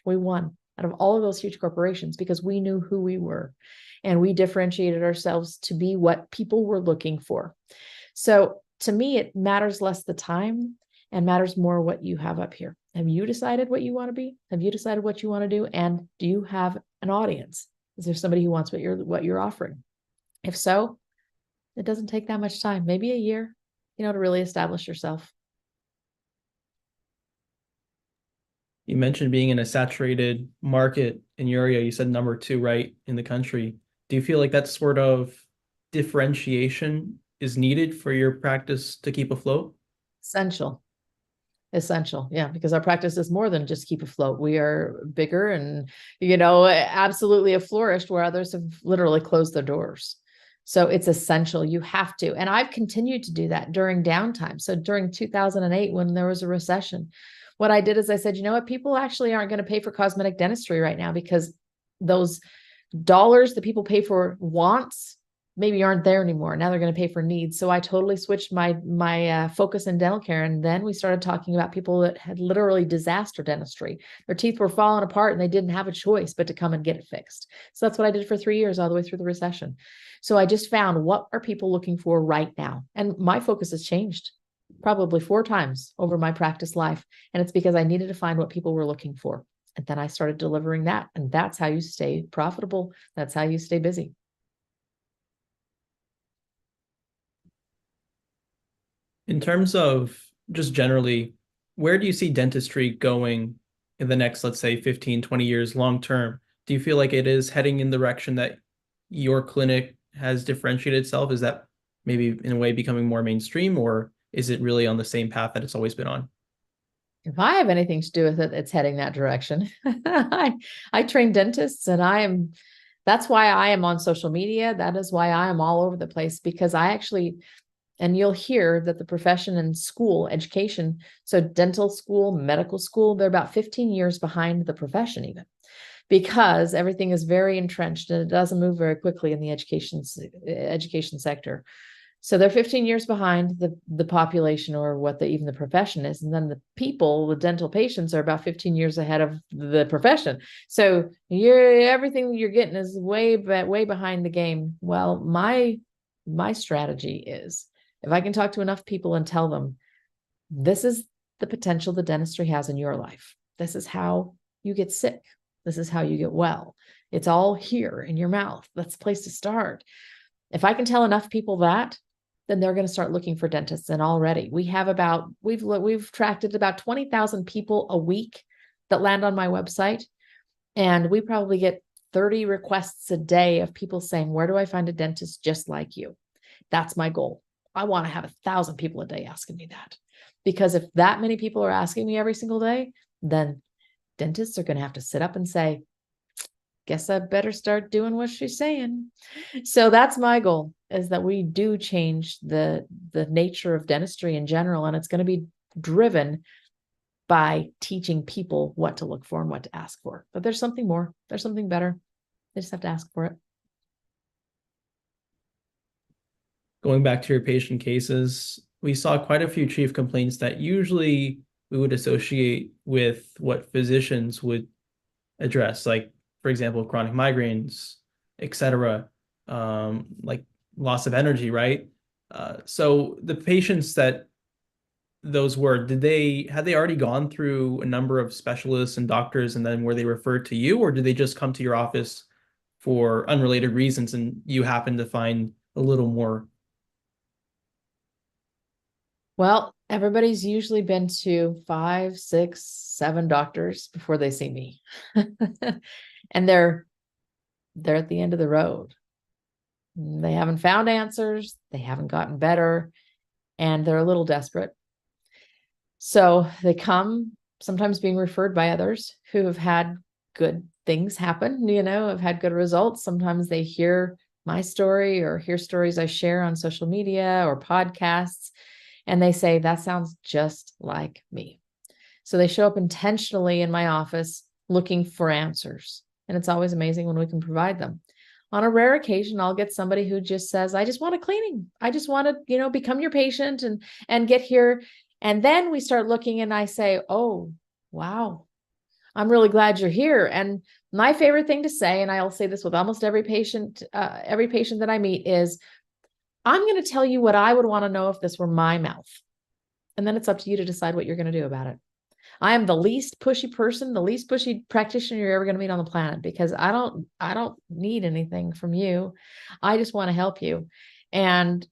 B: We won out of all of those huge corporations because we knew who we were and we differentiated ourselves to be what people were looking for. So to me, it matters less the time and matters more what you have up here. Have you decided what you want to be? Have you decided what you want to do? And do you have an audience? Is there somebody who wants what you're offering? If so, it doesn't take that much time, maybe a year, to really establish yourself.
A: You mentioned being in a saturated market in your area. You said number 2, right, in the country. Do you feel like that sort of differentiation is needed for your practice to keep afloat?
B: Essential. Yeah, because our practice is more than just keep afloat. We are bigger and, absolutely have flourished where others have literally closed their doors. So it's essential. You have to. And I've continued to do that during downtime. So during 2008, when there was a recession, what I did is I said, you know what, people actually aren't going to pay for cosmetic dentistry right now because those dollars that people pay for wants maybe aren't there anymore. Now they're going to pay for needs. So I totally switched my focus in dental care. And then we started talking about people that had literally disaster dentistry. Their teeth were falling apart and they didn't have a choice but to come and get it fixed. So that's what I did for 3 years, all the way through the recession. So I just found, what are people looking for right now? And my focus has changed probably 4 times over my practice life. And it's because I needed to find what people were looking for. And then I started delivering that. And that's how you stay profitable. That's how you stay busy.
A: In terms of just generally, where do you see dentistry going in the next, let's say, 15, 20 years long term? Do you feel like it is heading in the direction that your clinic has differentiated itself? Is that maybe in a way becoming more mainstream, or is it really on the same path that it's always been on?
B: If I have anything to do with it, it's heading that direction. I train dentists and that's why I am on social media. That is why I am all over the place, because and you'll hear that the profession and school education, so dental school, medical school, they're about 15 years behind the profession even, because everything is very entrenched and it doesn't move very quickly in the education sector. So they're 15 years behind the population, or what even the profession is. And then the dental patients, are about 15 years ahead of the profession. So everything you're getting is way behind the game. Well, my strategy is, if I can talk to enough people and tell them, this is the potential the dentistry has in your life. This is how you get sick. This is how you get well. It's all here in your mouth. That's the place to start. If I can tell enough people that, then they're going to start looking for dentists. And already we've tracked about 20,000 people a week that land on my website. And we probably get 30 requests a day of people saying, where do I find a dentist just like you? That's my goal. I want to have 1,000 people a day asking me that, because if that many people are asking me every single day, then dentists are going to have to sit up and say, guess I better start doing what she's saying. So that's my goal, is that we do change the nature of dentistry in general. And it's going to be driven by teaching people what to look for and what to ask for. But there's something more. There's something better. They just have to ask for it.
A: Going back to your patient cases, we saw quite a few chief complaints that usually we would associate with what physicians would address, like, for example, chronic migraines, etc., like loss of energy, right? So the patients that those were, had they already gone through a number of specialists and doctors, and then were they referred to you, or did they just come to your office for unrelated reasons and you happen to find a little more?
B: Well, everybody's usually been to 5, 6, 7 doctors before they see me. And they're at the end of the road. They haven't found answers, they haven't gotten better, and they're a little desperate. So they come, sometimes being referred by others who have had good things happen, have had good results. Sometimes they hear my story or hear stories I share on social media or podcasts, and they say, that sounds just like me. So they show up intentionally in my office looking for answers. And it's always amazing when we can provide them. On a rare occasion, I'll get somebody who just says, I just want a cleaning. I just want to, become your patient and get here. And then we start looking and I say, oh, wow, I'm really glad you're here. And my favorite thing to say, and I'll say this with almost every patient that I meet, is, I'm going to tell you what I would want to know if this were my mouth. And then it's up to you to decide what you're going to do about it. I am the least pushy person, the least pushy practitioner you're ever going to meet on the planet, because I don't need anything from you. I just want to help you. And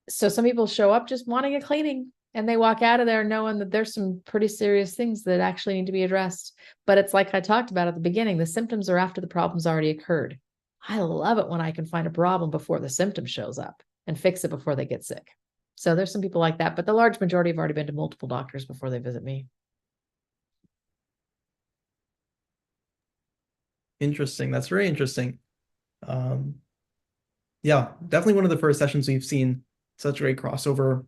B: so some people show up just wanting a cleaning, and they walk out of there knowing that there's some pretty serious things that actually need to be addressed. But it's like I talked about at the beginning, the symptoms are after the problem's already occurred. I love it when I can find a problem before the symptom shows up and fix it before they get sick. So there's some people like that, but the large majority have already been to multiple doctors before they visit me.
A: Interesting. That's very interesting. Yeah, definitely one of the first sessions we've seen such a great crossover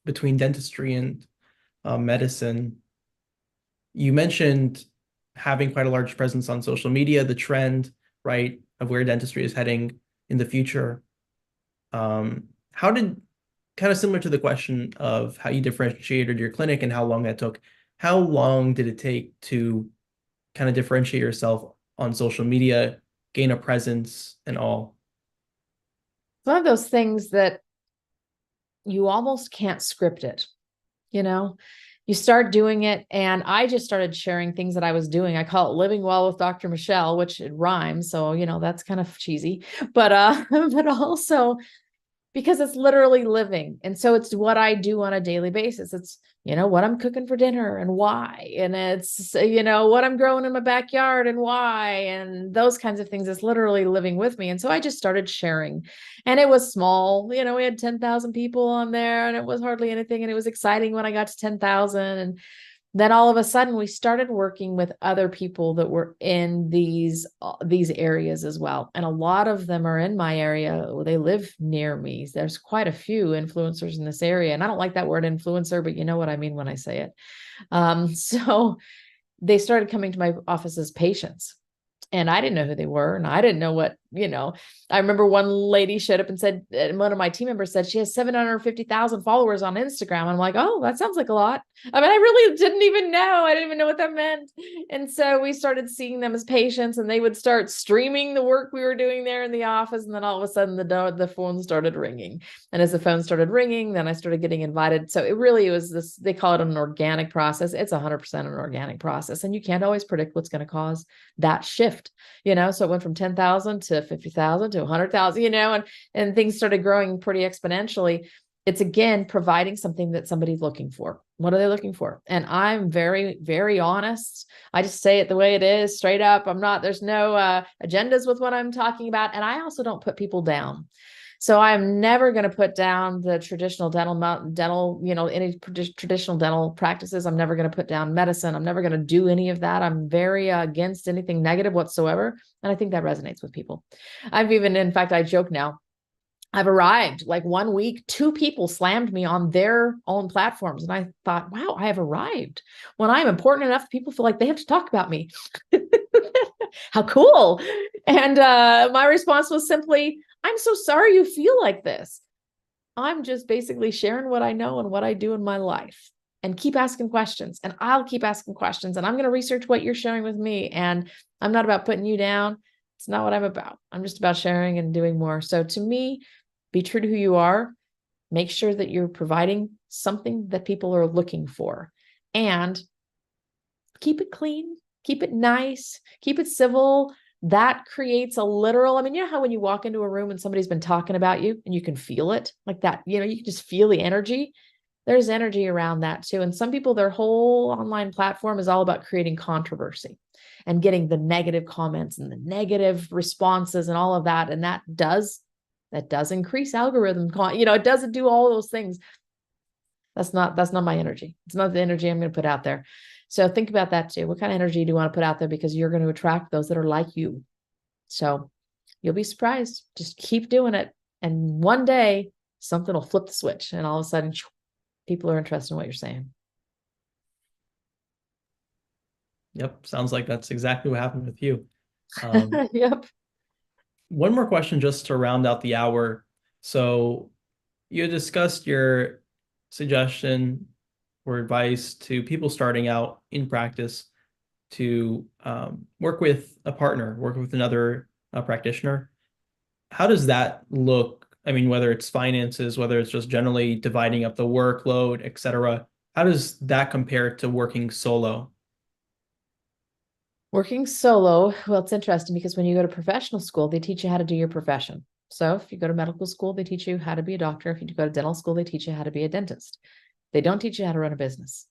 A: between dentistry and medicine. You mentioned having quite a large presence on social media, the trend, right, of where dentistry is heading in the future. How did, kind of similar to the question of how you differentiated your clinic and how long that took, how long did it take to kind of differentiate yourself on social media, gain a presence and all?
B: It's one of those things that you almost can't script it. You start doing it, and I just started sharing things that I was doing. I call it living well with Dr. Michelle, which it rhymes. So, that's kind of cheesy, but but also because it's literally living. And so it's what I do on a daily basis. It's, what I'm cooking for dinner and why. And it's, what I'm growing in my backyard and why, and those kinds of things. It's literally living with me. And so I just started sharing, and it was small. We had 10,000 people on there, and it was hardly anything. And it was exciting when I got to 10,000. And then all of a sudden we started working with other people that were in these areas as well. And a lot of them are in my area. They live near me. There's quite a few influencers in this area. And I don't like that word influencer, but you know what I mean when I say it. So they started coming to my office as patients. And I didn't know who they were. And I didn't know what, I remember one lady showed up and said, and one of my team members said, she has 750,000 followers on Instagram. I'm like, oh, that sounds like a lot. I mean, I really didn't even know. I didn't even know what that meant. And so we started seeing them as patients, and they would start streaming the work we were doing there in the office. And then all of a sudden the phone started ringing. And as the phone started ringing, then I started getting invited. So it really was this, they call it an organic process. It's 100% an organic process. And you can't always predict what's going to cause that shift, so it went from 10,000 to 50,000 to 100,000, and things started growing pretty exponentially. It's, again, providing something that somebody's looking for. What are they looking for? And I'm very, very honest. I just say it the way it is, straight up. There's no agendas with what I'm talking about. And I also don't put people down. So I'm never going to put down the traditional dental, any traditional dental practices. I'm never going to put down medicine. I'm never going to do any of that. I'm very against anything negative whatsoever. And I think that resonates with people. In fact, I joke now, I've arrived. Like 1 week, 2 people slammed me on their own platforms. And I thought, wow, I have arrived. When I'm important enough, people feel like they have to talk about me. How cool. And my response was simply, I'm so sorry you feel like this. I'm just basically sharing what I know and what I do in my life. And keep asking questions. And I'll keep asking questions. And I'm going to research what you're sharing with me. And I'm not about putting you down. It's not what I'm about. I'm just about sharing and doing more. So to me, be true to who you are. Make sure that you're providing something that people are looking for. And keep it clean, keep it nice, keep it civil. That creates a literal, I mean, you know how when you walk into a room and somebody's been talking about you and you can feel it like that, you can just feel the energy. There's energy around that too. And some people, their whole online platform is all about creating controversy and getting the negative comments and the negative responses and all of that. And that does increase algorithm. It doesn't do all those things. That's not my energy. It's not the energy I'm going to put out there. So think about that too. What kind of energy do you want to put out there? Because you're going to attract those that are like you. So you'll be surprised. Just keep doing it. And one day something will flip the switch and all of a sudden people are interested in what you're saying.
A: Yep. Sounds like that's exactly what happened with you.
B: Yep.
A: One more question just to round out the hour. So you discussed your suggestion or advice to people starting out in practice to work with a partner, work with another practitioner. How does that look? I mean, whether it's finances, whether it's just generally dividing up the workload, et cetera, how does that compare to working solo?
B: Working solo, well, it's interesting because when you go to professional school, they teach you how to do your profession. So if you go to medical school, they teach you how to be a doctor. If you go to dental school, they teach you how to be a dentist. They don't teach you how to run a business.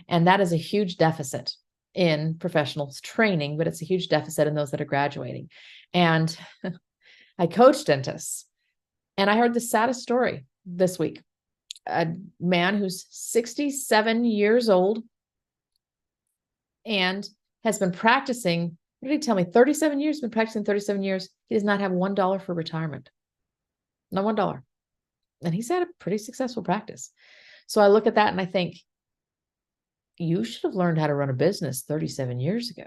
B: And that is a huge deficit in professional training, but it's a huge deficit in those that are graduating. And I coach dentists, and I heard the saddest story this week. A man who's 67 years old and has been practicing, what did he tell me? 37 years, been practicing 37 years. He does not have $1 for retirement. Not $1. And he's had a pretty successful practice. So I look at that and I think, you should have learned how to run a business 37 years ago.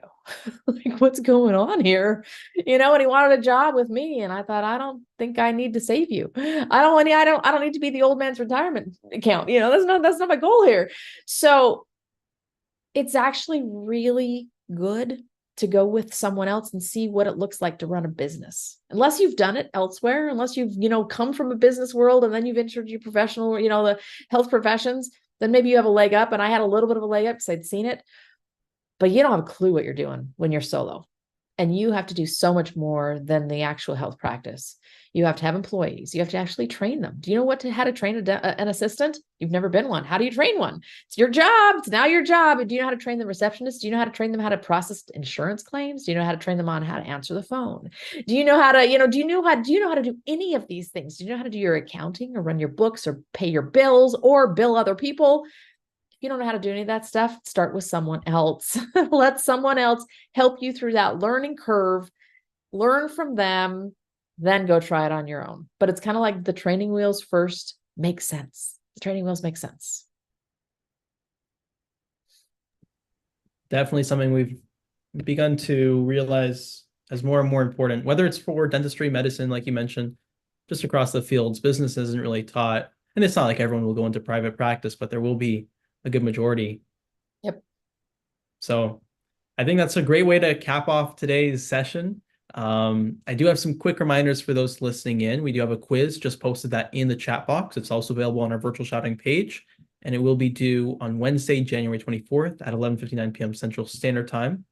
B: Like, what's going on here? And he wanted a job with me. And I thought, I don't think I need to save you. I don't need to be the old man's retirement account. That's not my goal here. So it's actually really good to go with someone else and see what it looks like to run a business. Unless you've done it elsewhere, unless you've, come from a business world and then you've entered your professional, the health professions, then maybe you have a leg up. And I had a little bit of a leg up because I'd seen it, but you don't have a clue what you're doing when you're solo. And you have to do so much more than the actual health practice. You have to have employees. You have to actually train them. Do you know how to train an assistant? You've never been one. How do you train one? It's your job. It's now your job. Do you know how to train the receptionist? Do you know how to train them how to process insurance claims? Do you know how to train them on how to answer the phone? Do you know how to, do you know how to do any of these things? Do you know how to do your accounting or run your books or pay your bills or bill other people? If you don't know how to do any of that stuff, start with someone else. Let someone else help you through that learning curve, learn from them, then go try it on your own. But it's kind of like the training wheels first make sense. The training wheels make sense.
A: Definitely something we've begun to realize as more and more important, whether it's for dentistry, medicine, like you mentioned, just across the fields. Business isn't really taught. And it's not like everyone will go into private practice, but there will be a good majority.
B: Yep.
A: So I think that's a great way to cap off today's session. I do have some quick reminders for those listening in. We do have a quiz, just posted that in the chat box. It's also available on our virtual shouting page, and it will be due on Wednesday, January 24th at 11:59 p.m. Central Standard Time.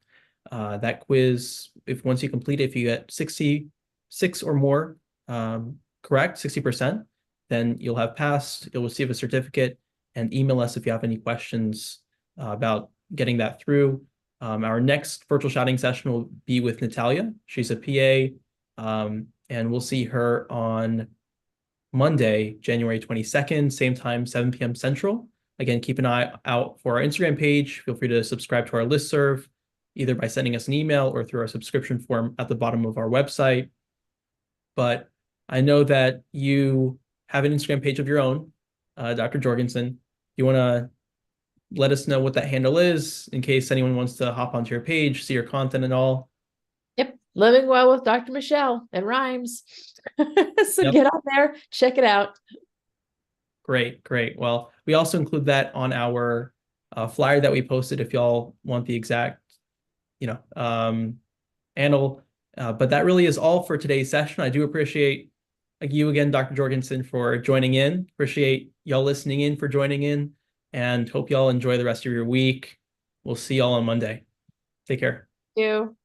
A: That quiz, once you complete it, if you get 66 or more correct, 60%, then you'll have passed. You'll receive a certificate, and email us if you have any questions about getting that through. Our next virtual shouting session will be with Natalia. She's a PA, and we'll see her on Monday, January 22nd, same time, 7 p.m. Central. Again, keep an eye out for our Instagram page. Feel free to subscribe to our listserv, either by sending us an email or through our subscription form at the bottom of our website. But I know that you have an Instagram page of your own, Dr. Jorgensen. You want to let us know what that handle is in case anyone wants to hop onto your page, see your content and all.
B: Yep. Living Well with Dr. Michelle. It rhymes. So
A: Yep.
B: get on there, check it out.
A: Great, great. Well, we also include that on our flyer that we posted if y'all want the exact, handle. But that really is all for today's session. I do appreciate you again, Dr. Jorgensen, for joining in. Appreciate y'all listening in for joining in, and hope y'all enjoy the rest of your week. We'll see y'all on Monday. Take care.
B: Thank you.